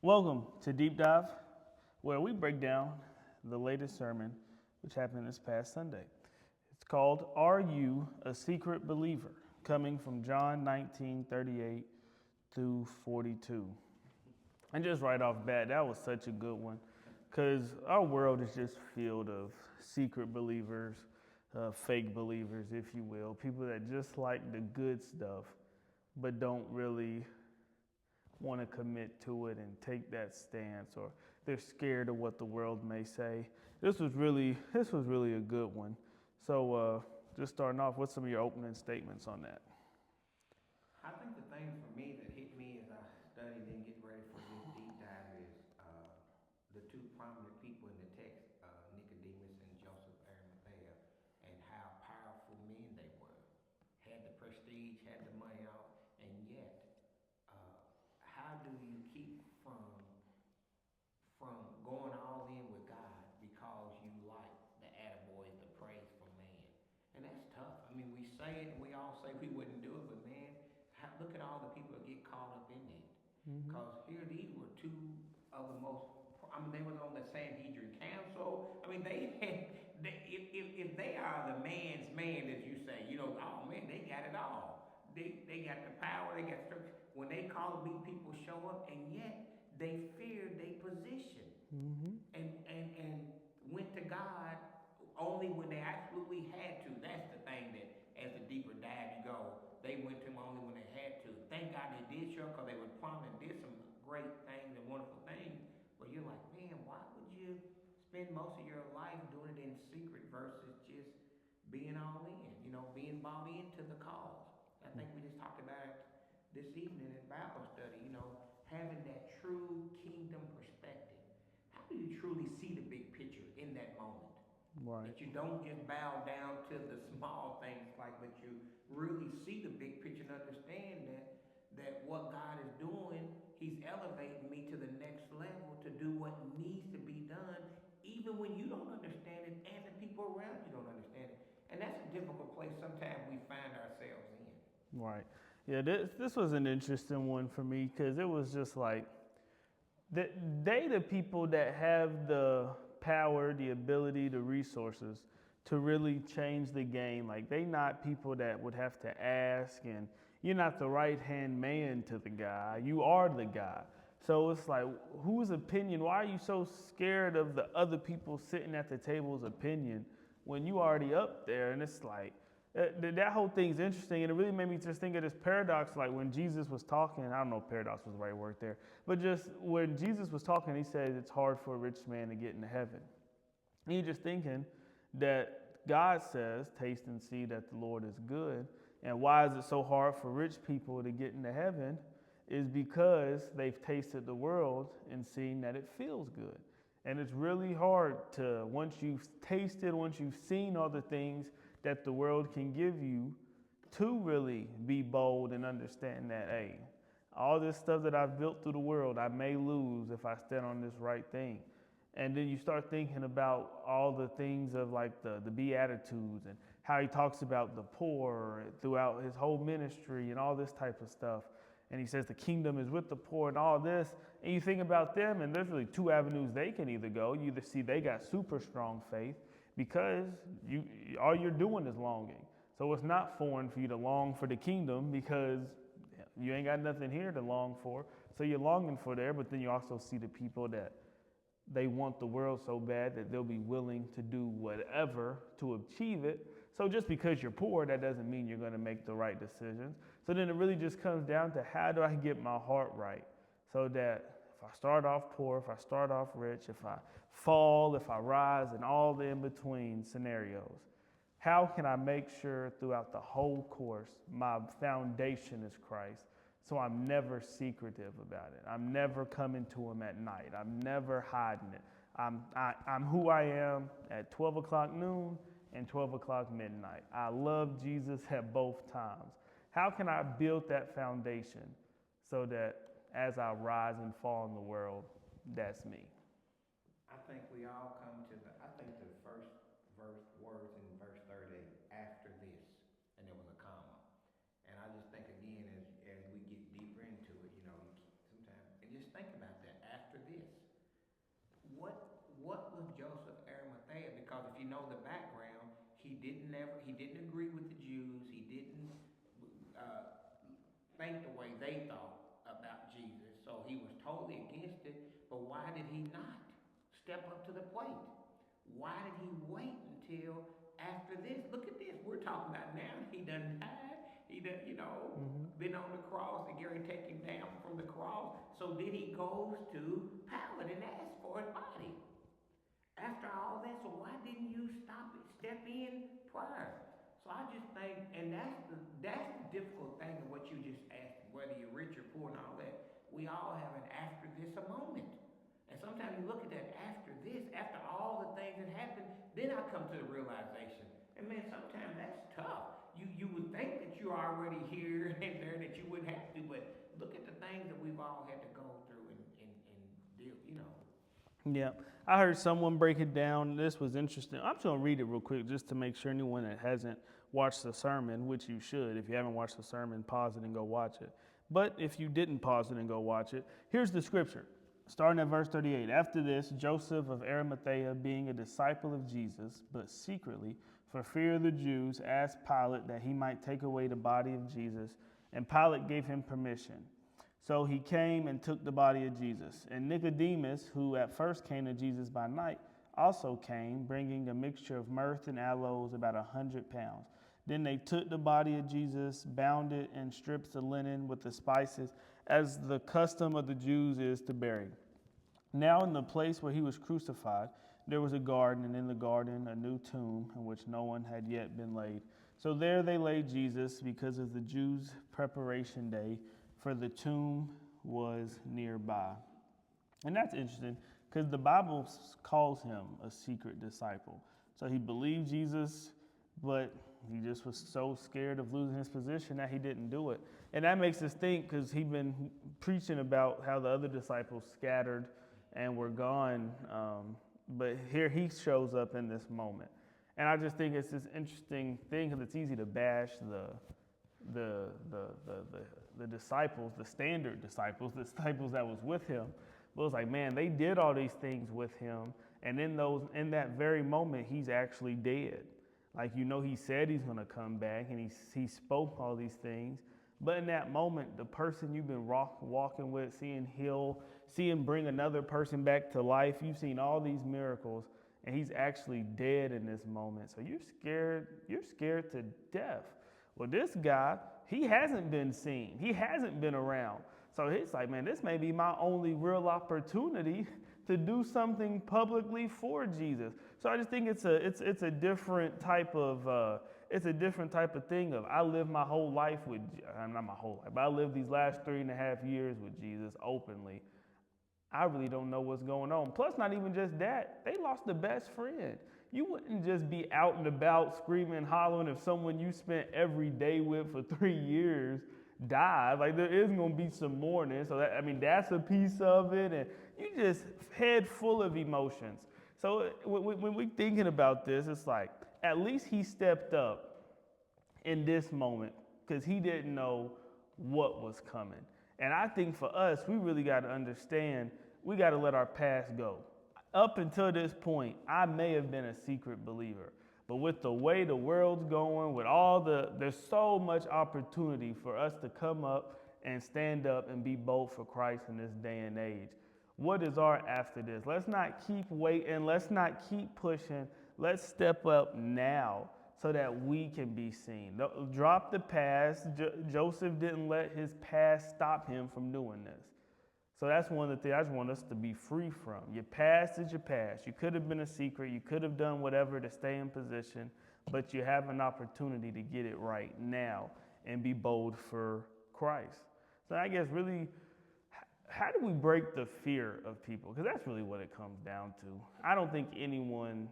Welcome to Deep Dive, where we break down the latest sermon which happened this past Sunday. It's called Are You a Secret Believer? Coming from John 19:38 through 42. And just right off bat, that was such a good one because our world is just filled of secret believers, fake believers, if you will, people that just like the good stuff but don't really want to commit to it and take that stance, or they're scared of what the world may say. This was really a good one. So just starting off, what's some of your opening statements on that? I think the thing for me that hit me as I studied and get ready for this deep dive is the two prominent people in the text, Nicodemus and Joseph Arimathea, and how powerful men they were. Had the prestige, had the money out, and yet, how do you keep from going all in with God because you like the attaboys, the praise from man. And that's tough. I mean, we say it and we all say we wouldn't do it, but man, look at all the people that get caught up in that. Mm-hmm. Because here these were two of the most, I mean, they was on the Sanhedrin Council. I mean, if they are the man's man, as you say, oh man, they got it all. They got the power, they got structure. When they call to be people show up, and yet they feared their position Mm-hmm. and went to God only when they absolutely had to. That's the thing that as the deeper dive you go, they went to him only when they had to. Thank God they did show because they were prominent, did some great things and wonderful things. But you're like, man, why would you spend most of your life doing it in secret versus just being all in, being bought into the cause? I think we just talked about it this evening in Bible study, having that true kingdom perspective. How do you truly see the big picture in that moment? Right. That you don't just bow down to the small things, like, but you really see the big picture and understand that what God is doing, He's elevating me to the next level to do what needs to be done, even when you don't understand it and the people around you don't understand it. And that's a difficult place sometimes we find ourselves in. Right. Yeah, this was an interesting one for me because it was just like the people that have the power, the ability, the resources to really change the game. Like they not people that would have to ask, and you're not the right hand man to the guy. You are the guy. So it's like, whose opinion? Why are you so scared of the other people sitting at the table's opinion when you already up there? And it's like, that whole thing's interesting, and it really made me just think of this paradox. Like when Jesus was talking, I don't know if paradox was the right word there, but just when Jesus was talking, he said it's hard for a rich man to get into heaven. And you're just thinking that God says, taste and see that the Lord is good. And why is it so hard for rich people to get into heaven? Is because they've tasted the world and seen that it feels good. And it's really hard to, once you've tasted, once you've seen all the things that the world can give you, to really be bold and understand that, hey, all this stuff that I've built through the world, I may lose if I stand on this right thing. And then you start thinking about all the things of like the Beatitudes and how he talks about the poor throughout his whole ministry and all this type of stuff. And he says the kingdom is with the poor and all this. And you think about them, and there's really two avenues they can either go. You either see they got super strong faith because all you're doing is longing. So it's not foreign for you to long for the kingdom because you ain't got nothing here to long for. So you're longing for there, but then you also see the people that they want the world so bad that they'll be willing to do whatever to achieve it. So just because you're poor, that doesn't mean you're going to make the right decisions. So then it really just comes down to, how do I get my heart right so that if I start off poor, if I start off rich, if I fall, if I rise, and all the in between scenarios, how can I make sure throughout the whole course my foundation is Christ? So I'm never secretive about it. I'm never coming to him at night. I'm never hiding it. I'm who I am at 12 o'clock noon and 12 o'clock midnight. I love Jesus at both times. How can I build that foundation so that as I rise and fall in the world, that's me? I think we all come to I think the first words in verse 38, after this, and there was a comma. And I just think again, as we get deeper into it, sometimes, and just think about that. he didn't agree with the Jews. He didn't uh, think the way they thought about Jesus. So he was totally against it. But why did he not step up to the plate? Why did he wait until after this? Look at this. We're talking about now. He done died. He done, been on the cross, and Gary take him down from the cross. So then he goes to Pilate and asks for his body. After all that, so why didn't you step in prior? So I just think, and that's the difficult thing of what you just asked, whether you're rich or poor and all that. We all have an after this a moment. And sometimes you look at that after this, after all the things that happened, then I come to the realization. And man, sometimes that's tough. You would think that you're already here and there, that you wouldn't have to, but look at the things that we've all had to go through and deal. Yeah, I heard someone break it down. This was interesting. I'm just going to read it real quick just to make sure anyone that hasn't watched the sermon, which you should. If you haven't watched the sermon, pause it and go watch it. But if you didn't pause it and go watch it, here's the scripture. Starting at verse 38. After this, Joseph of Arimathea, being a disciple of Jesus, but secretly, for fear of the Jews, asked Pilate that he might take away the body of Jesus, and Pilate gave him permission. So he came and took the body of Jesus. And Nicodemus, who at first came to Jesus by night, also came, bringing a mixture of myrrh and aloes, about 100 pounds. Then they took the body of Jesus, bound it in strips of linen with the spices, as the custom of the Jews is to bury. Now in the place where he was crucified, there was a garden, and in the garden a new tomb in which no one had yet been laid. So there they laid Jesus because of the Jews' preparation day, for the tomb was nearby. And that's interesting because the Bible calls him a secret disciple. So he believed Jesus, but he just was so scared of losing his position that he didn't do it. And that makes us think, because he'd been preaching about how the other disciples scattered and were gone. But here he shows up in this moment. And I just think it's this interesting thing because it's easy to bash the disciples, the standard disciples, the disciples that was with him. But it was like, man, they did all these things with him. And in that very moment, he's actually dead. Like, he said he's going to come back, and he spoke all these things. But in that moment, the person you've been walking with, seeing heal, seeing bring another person back to life, you've seen all these miracles, and he's actually dead in this moment. So you're scared to death. Well, this guy, he hasn't been seen. He hasn't been around. So it's like, man, this may be my only real opportunity to do something publicly for Jesus. So I just think it's a different type of thing of, I live my whole life with, not my whole life, but I lived these last 3.5 years with Jesus openly. I really don't know what's going on. Plus, not even just that, they lost the best friend. You wouldn't just be out and about screaming, hollering if someone you spent every day with for 3 years died. Like, there is going to be some mourning. So that's a piece of it. And you just head full of emotions. So when we're thinking about this, it's like, at least he stepped up in this moment because he didn't know what was coming. And I think for us, we really got to understand, we got to let our past go. Up until this point, I may have been a secret believer. But with the way the world's going, there's so much opportunity for us to come up and stand up and be bold for Christ in this day and age. What is our after this? Let's not keep waiting. Let's not keep pushing. Let's step up now so that we can be seen. Drop the past. Joseph didn't let his past stop him from doing this. So that's one of the things I just want us to be free from. Your past is your past. You could have been a secret. You could have done whatever to stay in position, but you have an opportunity to get it right now and be bold for Christ. So I guess really, how do we break the fear of people? Because that's really what it comes down to. I don't think anyone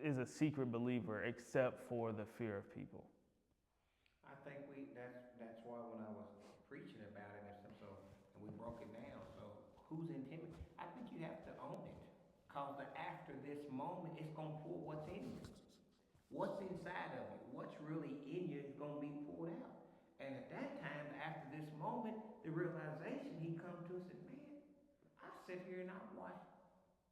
is a secret believer except for the fear of people. I think that's why when I was preaching about it and we broke it down. So who's intimidated? I think you have to own it, cause after this moment, it's gonna pull what's in you, what's inside of you, what's really in you is gonna be pulled out. And at that time, after this moment, the realization he come to and said, man, I sit here and I watch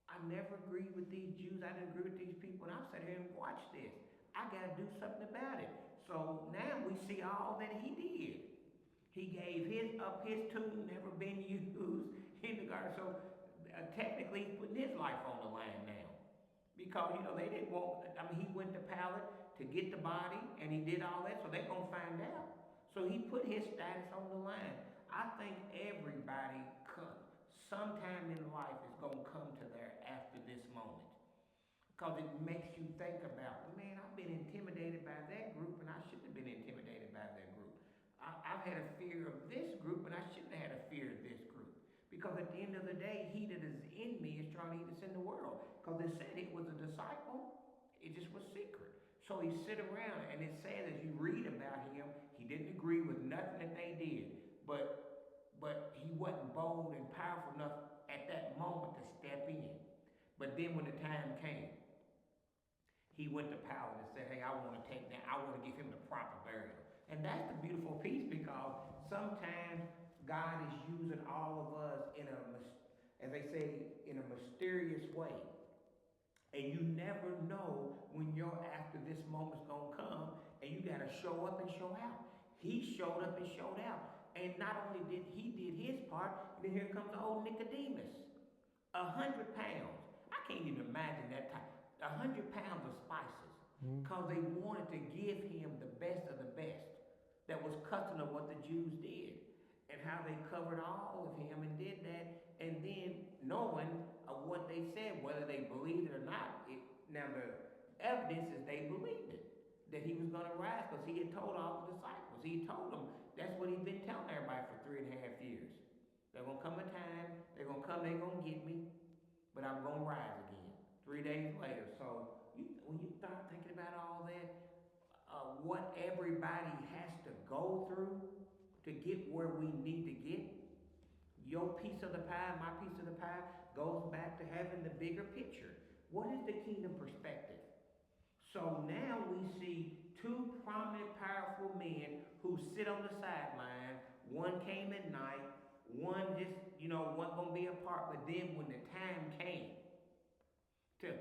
I never agreed with these Jews. I didn't agree with these people. And I sat here and watched this. I got to do something about it. So now we see all that he did. He gave his tomb, never been used in the garden. So technically, he's putting his life on the line now. Because, they didn't want, he went to Pilate to get the body, and he did all that, so they're going to find out. So he put his status on the line. I think everybody sometime in life is going to come to there after this moment. Because it makes you think about, man, I've been intimidated by that group, and I shouldn't have been intimidated by that group. I've had a fear of this group, and I shouldn't have had a fear of this group. Because at the end of the day, he that is in me is trying to eat us in the world. Because it said it was a disciple, it just was secret. So he sit around, and it said as you read about him, he didn't agree with nothing that they did. But he wasn't bold and powerful enough at that moment to step in. But then when the time came, he went to Pilate and said, hey, I want to give him the proper burial. And that's the beautiful piece, because sometimes God is using all of us as they say, in a mysterious way. And you never know when your after this moment's gonna come, and you gotta show up and show out. He showed up and showed out. And not only did he did his part, then here comes old Nicodemus. 100 pounds. I can't even imagine that time. 100 pounds of spices. Because they wanted to give him the best of the best. That was custom of what the Jews did. And how they covered all of him and did that. And then knowing of what they said, whether they believed it or not. Now the evidence is they believed it. That he was going to rise, because he had told all the disciples. He told them, that's what he'd been telling everybody for 3.5 years. There's going to come a time, they're going to get me, but I'm going to rise again. 3 days later. So when you start thinking about all that, what everybody has to go through to get where we need to get, your piece of the pie, my piece of the pie, goes back to having the bigger picture. What is the kingdom perspective? So now we see two prominent, powerful men who sit on the sideline. One came at night, one just, wasn't going to be a part. But then when the time came,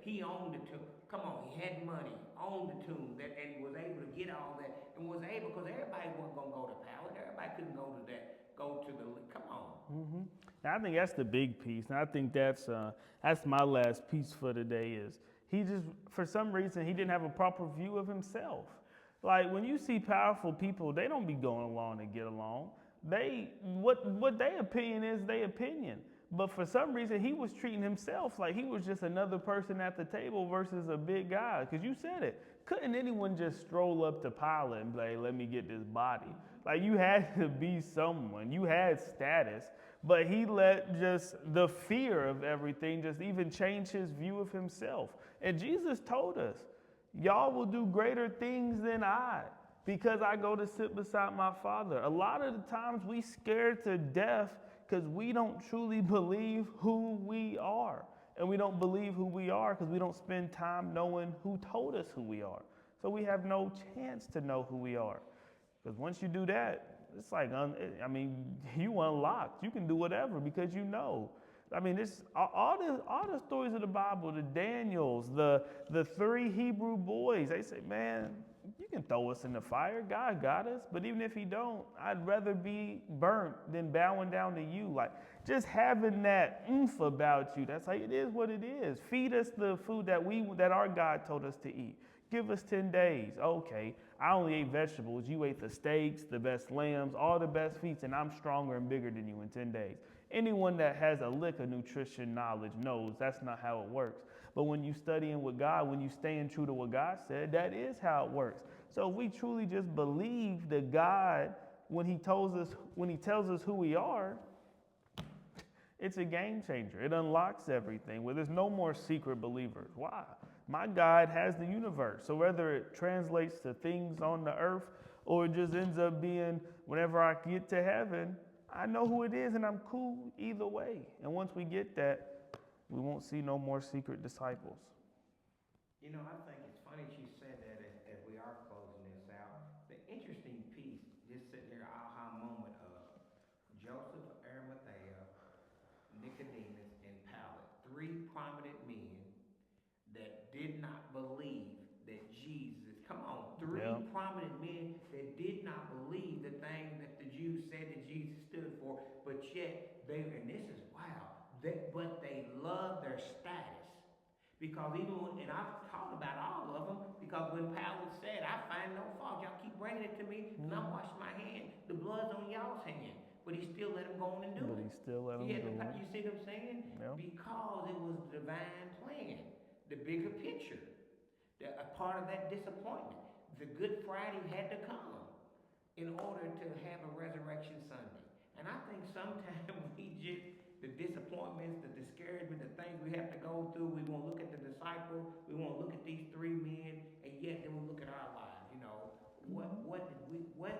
he owned the tomb. Come on, he had money, owned the tomb, and was able to get all that. And was able, because everybody wasn't going to go to Pilate. Everybody couldn't go to that. Come on. Mm-hmm. Now, I think that's the big piece, and I think that's my last piece for today. Is he just, for some reason, he didn't have a proper view of himself. Like, when you see powerful people, they don't be going along to get along. What their opinion is their opinion. But for some reason, he was treating himself like he was just another person at the table versus a big guy. Because you said it. Couldn't anyone just stroll up to Pilate and be like, let me get this body? Like, you had to be someone. You had status. But he let just the fear of everything just even change his view of himself. And Jesus told us, y'all will do greater things than I, because I go to sit beside my Father. A lot of the times we scared to death because we don't truly believe who we are. And we don't believe who we are because we don't spend time knowing who told us who we are. So we have no chance to know who we are. Because once you do that, it's like, you unlocked. You can do whatever because you know. This all the stories of the Bible, the Daniels, the 3 Hebrew boys, they say, man, you can throw us in the fire. God got us. But even if he don't, I'd rather be burnt than bowing down to you. Like, just having that oomph about you. That's like, it is what it is. Feed us the food that our God told us to eat. Give us 10 days. Okay, I only ate vegetables. You ate the steaks, the best lambs, all the best feasts, and I'm stronger and bigger than you in 10 days. Anyone that has a lick of nutrition knowledge knows that's not how it works. But when you studying with God, when you staying true to what God said, that is how it works. So if we truly just believe that God, when he tells us who we are, it's a game changer. It unlocks everything where there's no more secret believers. Why? My God has the universe. So whether it translates to things on the earth or it just ends up being whenever I get to heaven, I know who it is and I'm cool either way. And once we get that, we won't see no more secret disciples. I think it's funny she said that as we are closing this out. The interesting piece, just sitting here, aha moment of Joseph, Arimathea, Nicodemus, and Pilate. 3 prominent and this is wow, but they love their status. Because and I've talked about all of them, because when Paul said, I find no fault, y'all keep bringing it to me, and I'm washing my hand. The blood's on y'all's hand. But he still let them go on and do But it. he still let them do it. You see what I'm saying? Yeah. Because it was the divine plan, the bigger picture, a part of that disappointment. The Good Friday had to come in order to have a resurrection Sunday. And I think sometimes we just, the disappointments, the discouragement, the things we have to go through, we won't look at the disciple, we won't look at these three men, and yet then we look at our lives, you know. What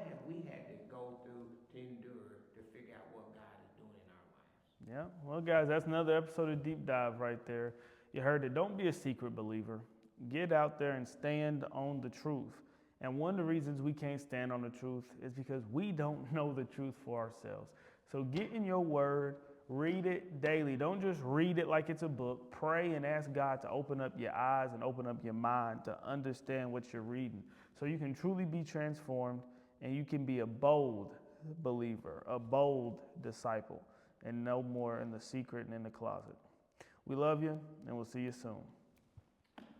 have we had to go through to endure to figure out what God is doing in our lives? Yeah. Well, guys, that's another episode of Deep Dive right there. You heard it. Don't be a secret believer. Get out there and stand on the truth. And one of the reasons we can't stand on the truth is because we don't know the truth for ourselves. So get in your word, read it daily. Don't just read it like it's a book. Pray and ask God to open up your eyes and open up your mind to understand what you're reading, so you can truly be transformed and you can be a bold believer, a bold disciple, and no more in the secret and in the closet. We love you, and we'll see you soon.